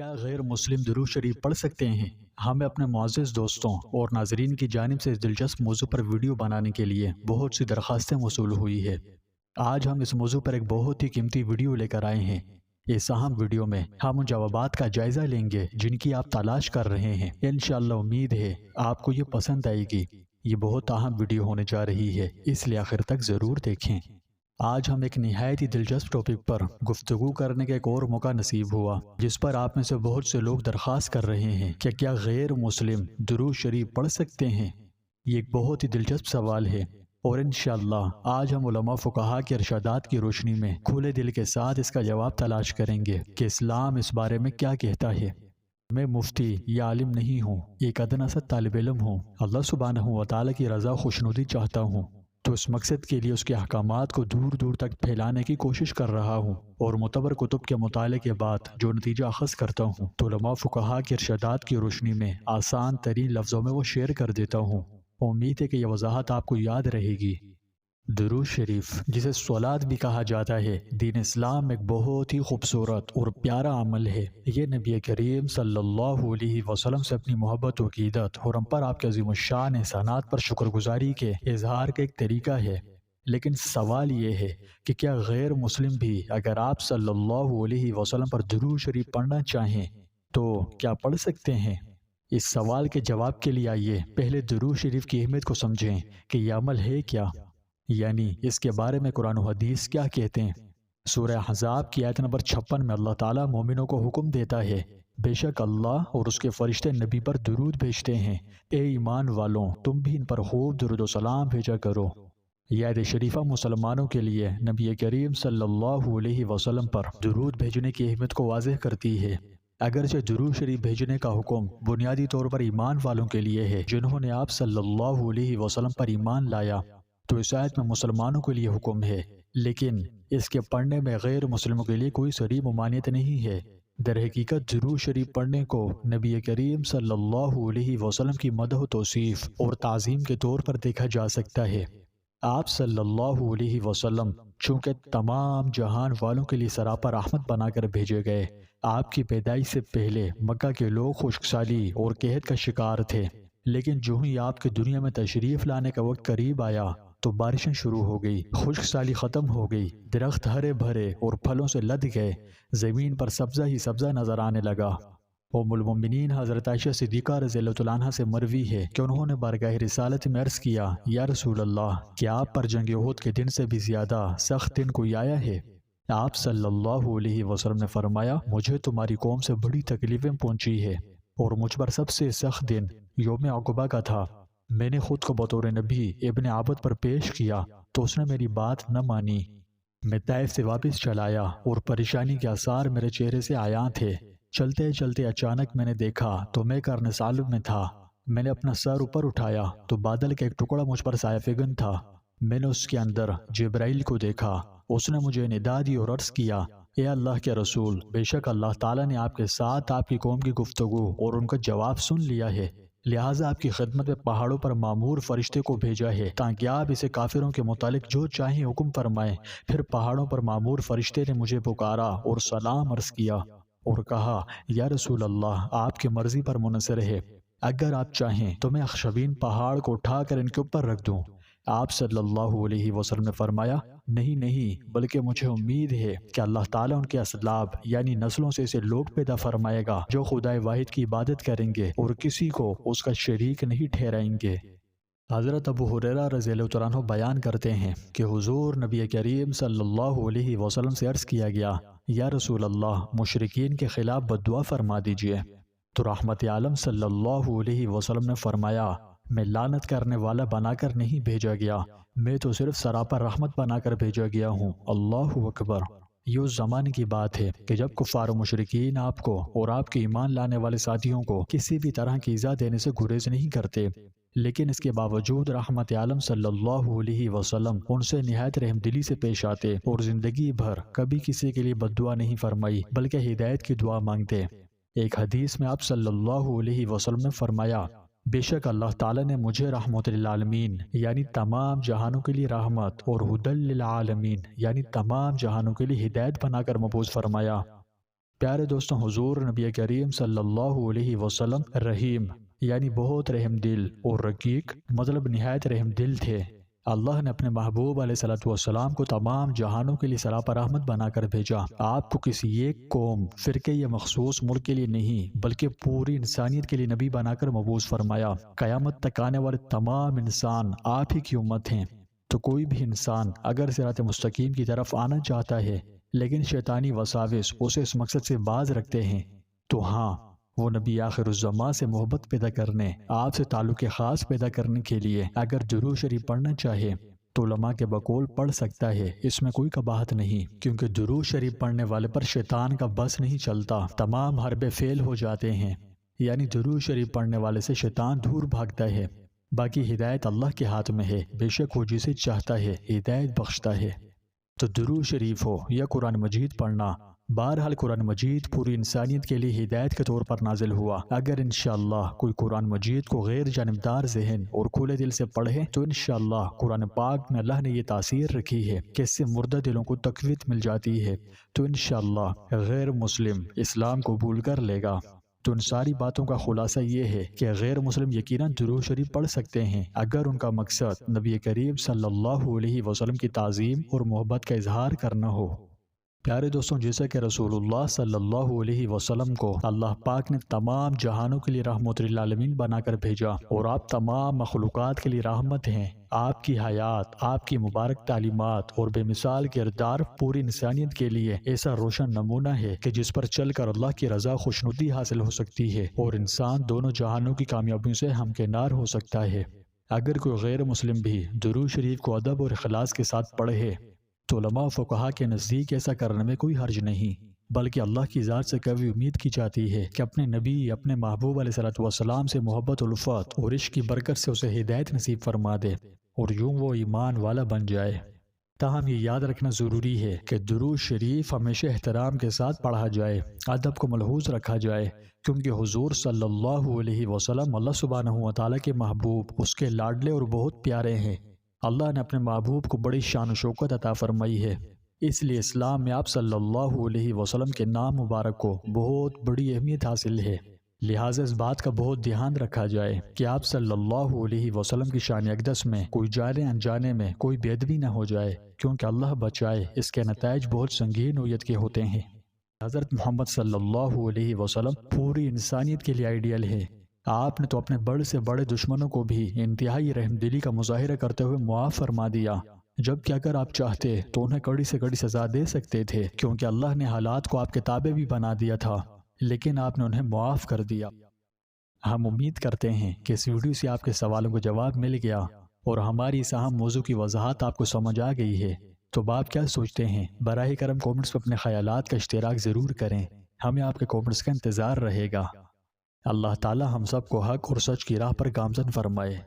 کیا غیر مسلم درود شریف پڑھ سکتے ہیں؟ ہمیں اپنے معزز دوستوں اور ناظرین کی جانب سے اس دلچسپ موضوع پر ویڈیو بنانے کے لیے بہت سی درخواستیں موصول ہوئی ہے۔ آج ہم اس موضوع پر ایک بہت ہی قیمتی ویڈیو لے کر آئے ہیں۔ اس اہم ویڈیو میں ہم ان جوابات کا جائزہ لیں گے جن کی آپ تلاش کر رہے ہیں۔ انشاءاللہ امید ہے آپ کو یہ پسند آئے گی۔ یہ بہت اہم ویڈیو ہونے جا رہی ہے، اس لیے آخر تک ضرور دیکھیں۔ آج ہم ایک نہایت ہی دلچسپ ٹاپک پر گفتگو کرنے کا ایک اور موقع نصیب ہوا، جس پر آپ میں سے بہت سے لوگ درخواست کر رہے ہیں کہ کیا غیر مسلم درود شریف پڑھ سکتے ہیں؟ یہ ایک بہت ہی دلچسپ سوال ہے، اور انشاءاللہ آج ہم علماء فقہا کے ارشادات کی روشنی میں کھلے دل کے ساتھ اس کا جواب تلاش کریں گے کہ اسلام اس بارے میں کیا کہتا ہے۔ میں مفتی یا عالم نہیں ہوں، ایک ادنا سا طالب علم ہوں۔ اللہ سبحانہ و تعالیٰ کی رضا خوشنودی چاہتا ہوں، تو اس مقصد کے لیے اس کے احکامات کو دور دور تک پھیلانے کی کوشش کر رہا ہوں، اور معتبر کتب کے مطالعے کے بعد جو نتیجہ اخذ کرتا ہوں تو علماء فقہا کے ارشادات کی روشنی میں آسان ترین لفظوں میں وہ شیئر کر دیتا ہوں۔ امید ہے کہ یہ وضاحت آپ کو یاد رہے گی۔ درود شریف، جسے صلوات بھی کہا جاتا ہے، دین اسلام میں ایک بہت ہی خوبصورت اور پیارا عمل ہے۔ یہ نبی کریم صلی اللہ علیہ وسلم سے اپنی محبت و عقیدت اور ہم پر آپ کے عظیم الشان احسانات پر شکر گزاری کے اظہار کا ایک طریقہ ہے۔ لیکن سوال یہ ہے کہ کیا غیر مسلم بھی اگر آپ صلی اللہ علیہ وسلم پر درود شریف پڑھنا چاہیں تو کیا پڑھ سکتے ہیں؟ اس سوال کے جواب کے لیے آئیے پہلے درود شریف کی اہمیت کو سمجھیں کہ یہ عمل ہے کیا، یعنی اس کے بارے میں قرآن و حدیث کیا کہتے ہیں۔ سورہ احزاب کی آیت نمبر 56 میں اللہ تعالیٰ مومنوں کو حکم دیتا ہے، بے شک اللہ اور اس کے فرشتے نبی پر درود بھیجتے ہیں، اے ایمان والوں تم بھی ان پر خوب درود و سلام بھیجا کرو۔ یہ آیت شریفہ مسلمانوں کے لیے نبی کریم صلی اللہ علیہ وسلم پر درود بھیجنے کی اہمیت کو واضح کرتی ہے۔ اگرچہ درود شریف بھیجنے کا حکم بنیادی طور پر ایمان والوں کے لیے ہے جنہوں نے آپ صلی اللہ علیہ وسلم پر ایمان لایا، تو اس آیت میں مسلمانوں کے لیے حکم ہے، لیکن اس کے پڑھنے میں غیر مسلموں کے لیے کوئی صریح ممانعت نہیں ہے۔ در حقیقت درود شریف پڑھنے کو نبی کریم صلی اللہ علیہ وسلم کی مدح و توصیف اور تعظیم کے طور پر دیکھا جا سکتا ہے۔ آپ صلی اللہ علیہ وسلم چونکہ تمام جہان والوں کے لیے سراپا رحمت بنا کر بھیجے گئے، آپ کی پیدائش سے پہلے مکہ کے لوگ خشک سالی اور قحط کا شکار تھے، لیکن جو ہی آپ کے دنیا میں تشریف لانے کا وقت قریب آیا تو بارشیں شروع ہو گئی، خشک سالی ختم ہو گئی، درخت ہرے بھرے اور پھلوں سے لد گئے، زمین پر سبزہ ہی سبزہ نظر آنے لگا۔ ام المومنین حضرت عائشہ صدیقہ رضی اللہ عنہا سے مروی ہے کہ انہوں نے بارگاہ رسالت میں عرض کیا، یا رسول اللہ، کیا آپ پر جنگ احد کے دن سے بھی زیادہ سخت دن کوئی آیا ہے؟ آپ صلی اللہ علیہ وسلم نے فرمایا، مجھے تمہاری قوم سے بڑی تکلیفیں پہنچی ہے، اور مجھ پر سب سے سخت دن یوم عقبہ کا تھا۔ میں نے خود کو بطور نبی ابن عابد پر پیش کیا تو اس نے میری بات نہ مانی۔ میں طائف سے واپس چلایا اور پریشانی کے آثار میرے چہرے سے عیاں تھے۔ چلتے چلتے اچانک میں نے دیکھا تو میں قرن ثعلب میں تھا۔ میں نے اپنا سر اوپر اٹھایا تو بادل کا ایک ٹکڑا مجھ پر سایہ فگن تھا۔ میں نے اس کے اندر جبرائیل کو دیکھا، اس نے مجھے ندا دی اور عرض کیا، اے اللہ کے رسول، بے شک اللہ تعالیٰ نے آپ کے ساتھ آپ کی قوم کی گفتگو اور ان کا جواب سن لیا ہے، لہٰذا آپ کی خدمت میں پہاڑوں پر معمور فرشتے کو بھیجا ہے تاکہ آپ اسے کافروں کے متعلق جو چاہیں حکم فرمائیں۔ پھر پہاڑوں پر معمور فرشتے نے مجھے پکارا اور سلام عرض کیا اور کہا، یا رسول اللہ، آپ کی مرضی پر منحصر ہے، اگر آپ چاہیں تو میں اخشبین پہاڑ کو اٹھا کر ان کے اوپر رکھ دوں۔ آپ صلی اللہ علیہ وسلم نے فرمایا، نہیں نہیں، بلکہ مجھے امید ہے کہ اللہ تعالیٰ ان کے اسلاف یعنی نسلوں سے ایسے لوگ پیدا فرمائے گا جو خدائے واحد کی عبادت کریں گے اور کسی کو اس کا شریک نہیں ٹھہرائیں گے۔ حضرت ابو ہریرہ رضی اللہ عنہ بیان کرتے ہیں کہ حضور نبی کریم صلی اللہ علیہ وسلم سے عرض کیا گیا، یا رسول اللہ، مشرکین کے خلاف بد دعا فرما دیجئے، تو رحمت عالم صلی اللہ علیہ وسلم نے فرمایا، میں لعنت کرنے والا بنا کر نہیں بھیجا گیا، میں تو صرف سراپا رحمت بنا کر بھیجا گیا ہوں۔ اللہ اکبر۔ یہ اس زمانے کی بات ہے کہ جب کفار و مشرکین آپ کو اور آپ کے ایمان لانے والے ساتھیوں کو کسی بھی طرح کی ایذا دینے سے گریز نہیں کرتے، لیکن اس کے باوجود رحمت عالم صلی اللہ علیہ وسلم ان سے نہایت رحم دلی سے پیش آتے اور زندگی بھر کبھی کسی کے لیے بد دعا نہیں فرمائی بلکہ ہدایت کی دعا مانگتے۔ ایک حدیث میں آپ صلی اللہ علیہ وسلم نے فرمایا، بے شک اللہ تعالیٰ نے مجھے رحمت للعالمین یعنی تمام جہانوں کے لیے رحمت اور ہدی للعالمین یعنی تمام جہانوں کے لیے ہدایت بنا کر مبعوث فرمایا۔ پیارے دوستوں، حضور نبی کریم صلی اللہ علیہ وسلم رحیم یعنی بہت رحم دل اور رقیق مطلب نہایت رحم دل تھے۔ اللہ نے اپنے محبوب علیہ السلام کو تمام جہانوں کے لیے سراپا رحمت بنا کر بھیجا۔ آپ کو کسی ایک قوم، فرقے یا مخصوص ملک کے لیے نہیں بلکہ پوری انسانیت کے لیے نبی بنا کر مبعوث فرمایا۔ قیامت تک آنے والے تمام انسان آپ ہی کی امت ہیں۔ تو کوئی بھی انسان اگر صراط مستقیم کی طرف آنا چاہتا ہے لیکن شیطانی وساوس اسے اس مقصد سے باز رکھتے ہیں، تو ہاں، وہ نبی آخر الزماں سے محبت پیدا کرنے، آپ سے تعلق خاص پیدا کرنے کے لیے اگر درود شریف پڑھنا چاہے تو علماء کے بقول پڑھ سکتا ہے، اس میں کوئی قباحت نہیں، کیونکہ درود شریف پڑھنے والے پر شیطان کا بس نہیں چلتا، تمام حربے فیل ہو جاتے ہیں، یعنی درود شریف پڑھنے والے سے شیطان دور بھاگتا ہے۔ باقی ہدایت اللہ کے ہاتھ میں ہے، بے شک وہ جسے چاہتا ہے ہدایت بخشتا ہے۔ تو درود شریف ہو یا قرآن مجید پڑھنا، بہرحال قرآن مجید پوری انسانیت کے لیے ہدایت کے طور پر نازل ہوا۔ اگر انشاءاللہ کوئی قرآن مجید کو غیر جانبدار ذہن اور کھلے دل سے پڑھے تو انشاءاللہ قرآن پاک میں اللہ نے یہ تاثیر رکھی ہے کہ اس سے مردہ دلوں کو تقویت مل جاتی ہے، تو انشاءاللہ غیر مسلم اسلام قبول کر لے گا۔ تو ان ساری باتوں کا خلاصہ یہ ہے کہ غیر مسلم یقیناً درود شریف پڑھ سکتے ہیں اگر ان کا مقصد نبی کریم صلی اللہ علیہ وسلم کی تعظیم اور محبت کا اظہار کرنا ہو۔ پیارے دوستوں، جیسا کہ رسول اللہ صلی اللہ علیہ وسلم کو اللہ پاک نے تمام جہانوں کے لیے رحمت للعالمین بنا کر بھیجا اور آپ تمام مخلوقات کے لیے رحمت ہیں، آپ کی حیات، آپ کی مبارک تعلیمات اور بے مثال کردار پوری انسانیت کے لیے ایسا روشن نمونہ ہے کہ جس پر چل کر اللہ کی رضا خوشنودی حاصل ہو سکتی ہے اور انسان دونوں جہانوں کی کامیابیوں سے ہمکنار ہو سکتا ہے۔ اگر کوئی غیر مسلم بھی درود شریف کو ادب اور اخلاص کے ساتھ پڑھے تو علماء و فقہا کے نزدیک ایسا کرنے میں کوئی حرج نہیں، بلکہ اللہ کی ذات سے کبھی امید کی جاتی ہے کہ اپنے نبی، اپنے محبوب علیہ السلام سے محبت الفت اور عشق کی برکت سے اسے ہدایت نصیب فرما دے اور یوں وہ ایمان والا بن جائے۔ تاہم یہ یاد رکھنا ضروری ہے کہ درود شریف ہمیشہ احترام کے ساتھ پڑھا جائے، ادب کو ملحوظ رکھا جائے، کیونکہ حضور صلی اللہ علیہ وسلم اللہ سبحانہ و تعالیٰ کے محبوب، اس کے لاڈلے اور بہت پیارے ہیں۔ اللہ نے اپنے محبوب کو بڑی شان و شوکت عطا فرمائی ہے، اس لیے اسلام میں آپ صلی اللہ علیہ وسلم کے نام مبارک کو بہت بڑی اہمیت حاصل ہے۔ لہٰذا اس بات کا بہت دھیان رکھا جائے کہ آپ صلی اللہ علیہ وسلم کی شان اقدس میں کوئی جانے انجانے میں کوئی بے ادبی نہ ہو جائے، کیونکہ اللہ بچائے اس کے نتائج بہت سنگین نوعیت کے ہوتے ہیں۔ حضرت محمد صلی اللہ علیہ وسلم پوری انسانیت کے لیے آئیڈیل ہے۔ آپ نے تو اپنے بڑے سے بڑے دشمنوں کو بھی انتہائی رحم دلی کا مظاہرہ کرتے ہوئے معاف فرما دیا، جبکہ اگر آپ چاہتے تو انہیں کڑی سے کڑی سزا دے سکتے تھے، کیونکہ اللہ نے حالات کو آپ کے تابع بھی بنا دیا تھا، لیکن آپ نے انہیں معاف کر دیا۔ ہم امید کرتے ہیں کہ اس ویڈیو سے آپ کے سوالوں کو جواب مل گیا اور ہماری اس اہم موضوع کی وضاحت آپ کو سمجھ آ گئی ہے۔ تو آپ کیا سوچتے ہیں؟ براہ کرم کومنٹس میں اپنے خیالات کا اشتراک ضرور کریں، ہمیں آپ کے کومنٹس کا انتظار رہے گا۔ اللہ تعالی ہم سب کو حق اور سچ کی راہ پر گامزن فرمائے۔